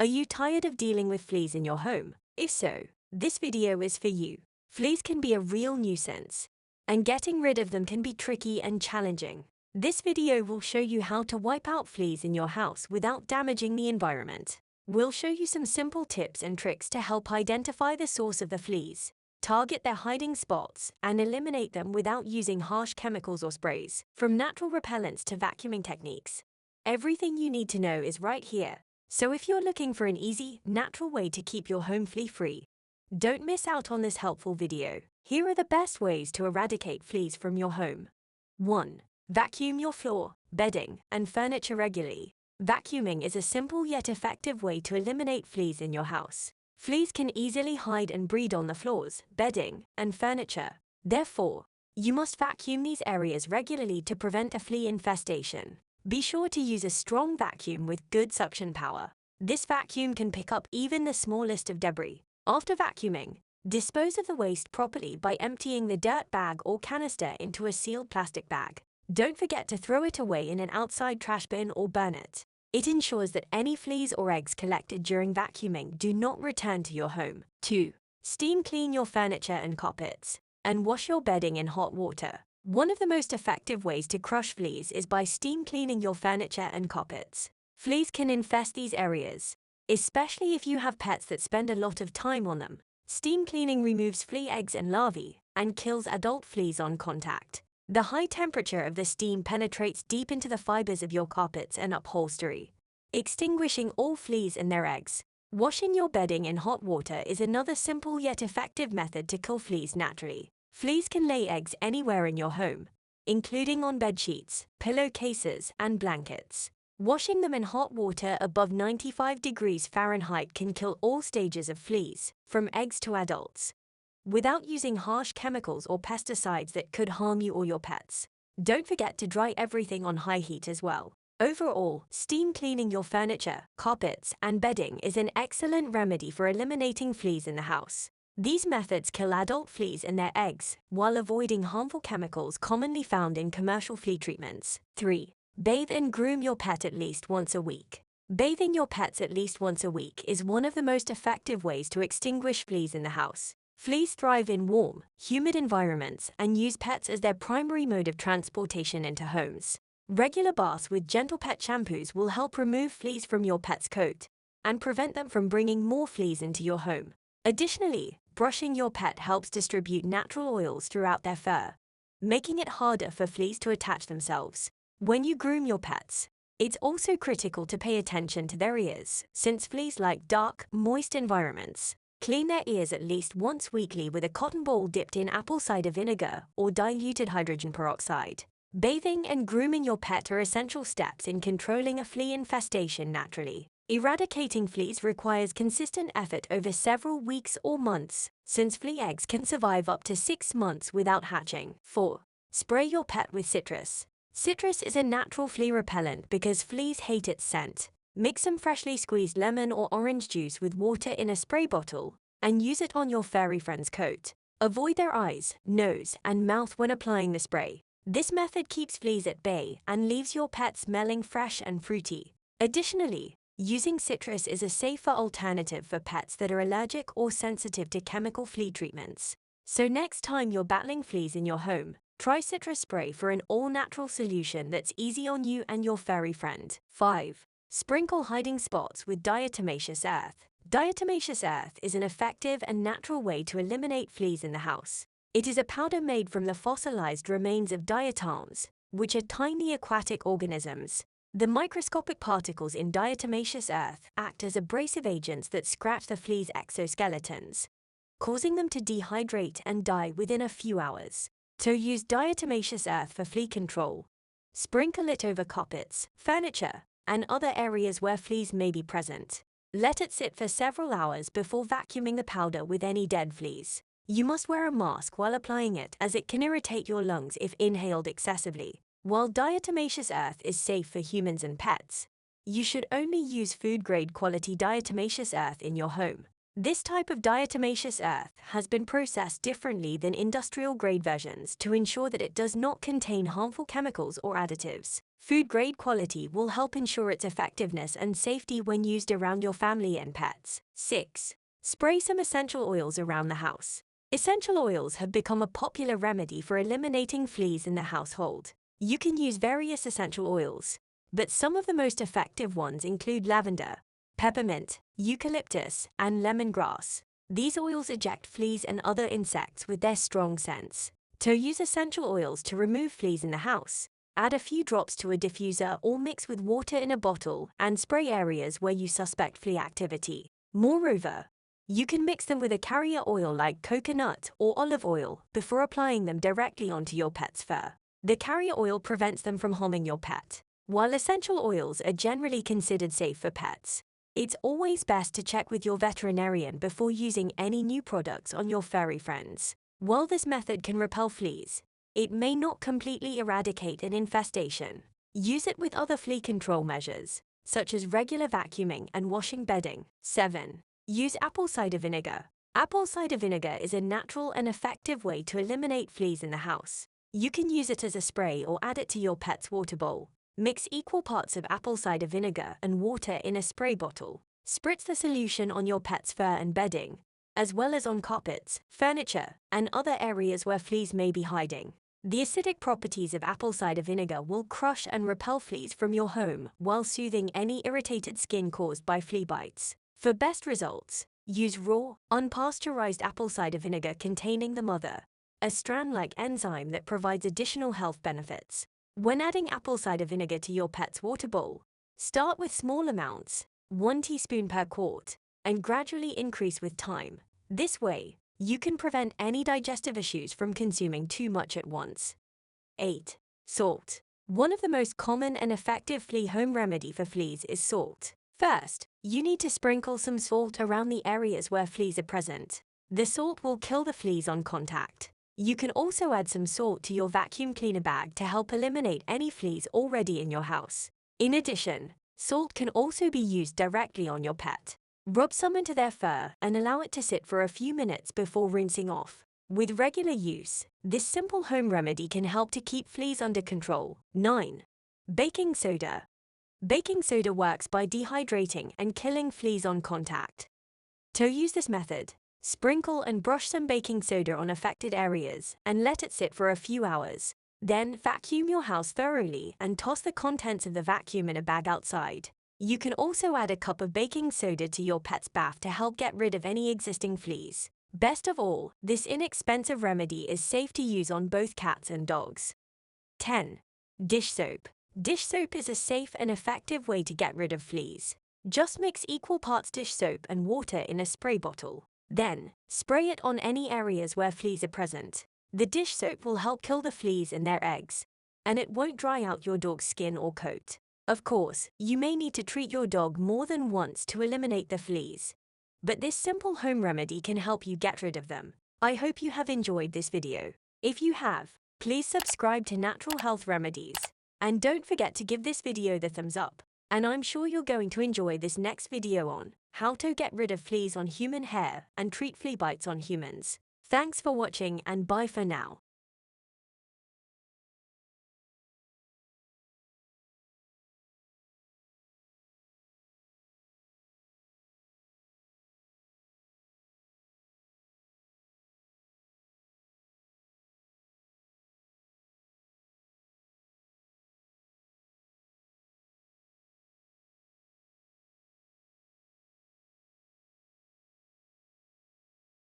Are you tired of dealing with fleas in your home? If so, this video is for you. Fleas can be a real nuisance, and getting rid of them can be tricky and challenging. This video will show you how to wipe out fleas in your house without damaging the environment. We'll show you some simple tips and tricks to help identify the source of the fleas, target their hiding spots, and eliminate them without using harsh chemicals or sprays. From natural repellents to vacuuming techniques, everything you need to know is right here. So if you're looking for an easy, natural way to keep your home flea-free, don't miss out on this helpful video. Here are the best ways to eradicate fleas from your home. 1. Vacuum your floor, bedding, and furniture regularly. Vacuuming is a simple yet effective way to eliminate fleas in your house. Fleas can easily hide and breed on the floors, bedding, and furniture. Therefore, you must vacuum these areas regularly to prevent a flea infestation. Be sure to use a strong vacuum with good suction power. This vacuum can pick up even the smallest of debris. After vacuuming, dispose of the waste properly by emptying the dirt bag or canister into a sealed plastic bag. Don't forget to throw it away in an outside trash bin or burn it. It ensures that any fleas or eggs collected during vacuuming do not return to your home. 2. Steam clean your furniture and carpets, and wash your bedding in hot water. One of the most effective ways to crush fleas is by steam cleaning your furniture and carpets. Fleas can infest these areas, especially if you have pets that spend a lot of time on them. Steam cleaning removes flea eggs and larvae and kills adult fleas on contact. The high temperature of the steam penetrates deep into the fibers of your carpets and upholstery, extinguishing all fleas and their eggs. Washing your bedding in hot water is another simple yet effective method to kill fleas naturally. Fleas can lay eggs anywhere in your home, including on bed sheets, pillowcases, and blankets. Washing them in hot water above 95 degrees Fahrenheit can kill all stages of fleas, from eggs to adults, without using harsh chemicals or pesticides that could harm you or your pets. Don't forget to dry everything on high heat as well. Overall, steam cleaning your furniture, carpets, and bedding is an excellent remedy for eliminating fleas in the house. These methods kill adult fleas and their eggs, while avoiding harmful chemicals commonly found in commercial flea treatments. 3. Bathe and groom your pet at least once a week. Bathing your pets at least once a week is one of the most effective ways to extinguish fleas in the house. Fleas thrive in warm, humid environments and use pets as their primary mode of transportation into homes. Regular baths with gentle pet shampoos will help remove fleas from your pet's coat and prevent them from bringing more fleas into your home. Additionally, brushing your pet helps distribute natural oils throughout their fur, making it harder for fleas to attach themselves. When you groom your pets, it's also critical to pay attention to their ears, since fleas like dark, moist environments. Clean their ears at least once weekly with a cotton ball dipped in apple cider vinegar or diluted hydrogen peroxide. Bathing and grooming your pet are essential steps in controlling a flea infestation naturally. Eradicating fleas requires consistent effort over several weeks or months, since flea eggs can survive up to 6 months without hatching. 4. Spray your pet with citrus. Citrus is a natural flea repellent because fleas hate its scent. Mix some freshly squeezed lemon or orange juice with water in a spray bottle and use it on your furry friend's coat. Avoid their eyes, nose, and mouth when applying the spray. This method keeps fleas at bay and leaves your pet smelling fresh and fruity. Additionally, using citrus is a safer alternative for pets that are allergic or sensitive to chemical flea treatments. So next time you're battling fleas in your home, try citrus spray for an all-natural solution that's easy on you and your furry friend. 5. Sprinkle hiding spots with diatomaceous earth. Diatomaceous earth is an effective and natural way to eliminate fleas in the house. It is a powder made from the fossilized remains of diatoms, which are tiny aquatic organisms. The microscopic particles in diatomaceous earth act as abrasive agents that scratch the flea's exoskeletons, causing them to dehydrate and die within a few hours. So use diatomaceous earth for flea control. Sprinkle it over carpets, furniture, and other areas where fleas may be present. Let it sit for several hours before vacuuming the powder with any dead fleas. You must wear a mask while applying it as it can irritate your lungs if inhaled excessively. While diatomaceous earth is safe for humans and pets, you should only use food-grade quality diatomaceous earth in your home. This type of diatomaceous earth has been processed differently than industrial-grade versions to ensure that it does not contain harmful chemicals or additives. Food-grade quality will help ensure its effectiveness and safety when used around your family and pets. 6. Spray some essential oils around the house. Essential oils have become a popular remedy for eliminating fleas in the household. You can use various essential oils, but some of the most effective ones include lavender, peppermint, eucalyptus, and lemongrass. These oils eject fleas and other insects with their strong scents. To use essential oils to remove fleas in the house, add a few drops to a diffuser or mix with water in a bottle and spray areas where you suspect flea activity. Moreover, you can mix them with a carrier oil like coconut or olive oil before applying them directly onto your pet's fur. The carrier oil prevents them from harming your pet. While essential oils are generally considered safe for pets, it's always best to check with your veterinarian before using any new products on your furry friends. While this method can repel fleas, it may not completely eradicate an infestation. Use it with other flea control measures, such as regular vacuuming and washing bedding. 7. Use apple cider vinegar. Apple cider vinegar is a natural and effective way to eliminate fleas in the house. You can use it as a spray or add it to your pet's water bowl. Mix equal parts of apple cider vinegar and water in a spray bottle. Spritz the solution on your pet's fur and bedding, as well as on carpets, furniture, and other areas where fleas may be hiding. The acidic properties of apple cider vinegar will crush and repel fleas from your home while soothing any irritated skin caused by flea bites. For best results, use raw, unpasteurized apple cider vinegar containing the mother, a strand-like enzyme that provides additional health benefits. When adding apple cider vinegar to your pet's water bowl, start with small amounts, 1 teaspoon per quart, and gradually increase with time. This way, you can prevent any digestive issues from consuming too much at once. 8. Salt. One of the most common and effective flea home remedy for fleas is salt. First, you need to sprinkle some salt around the areas where fleas are present. The salt will kill the fleas on contact. You can also add some salt to your vacuum cleaner bag to help eliminate any fleas already in your house. In addition, salt can also be used directly on your pet. Rub some into their fur and allow it to sit for a few minutes before rinsing off. With regular use, this simple home remedy can help to keep fleas under control. 9. Baking soda. Baking soda works by dehydrating and killing fleas on contact. To use this method, sprinkle and brush some baking soda on affected areas and let it sit for a few hours. Then vacuum your house thoroughly and toss the contents of the vacuum in a bag outside. You can also add a cup of baking soda to your pet's bath to help get rid of any existing fleas. Best of all, this inexpensive remedy is safe to use on both cats and dogs. 10. Dish soap. Dish soap is a safe and effective way to get rid of fleas. Just mix equal parts dish soap and water in a spray bottle. Then, spray it on any areas where fleas are present. The dish soap will help kill the fleas and their eggs, and it won't dry out your dog's skin or coat. Of course, you may need to treat your dog more than once to eliminate the fleas, but this simple home remedy can help you get rid of them. I hope you have enjoyed this video. If you have, please subscribe to Natural Health Remedies, and don't forget to give this video the thumbs up. And I'm sure you're going to enjoy this next video on how to get rid of fleas on human hair and treat flea bites on humans. Thanks for watching and bye for now.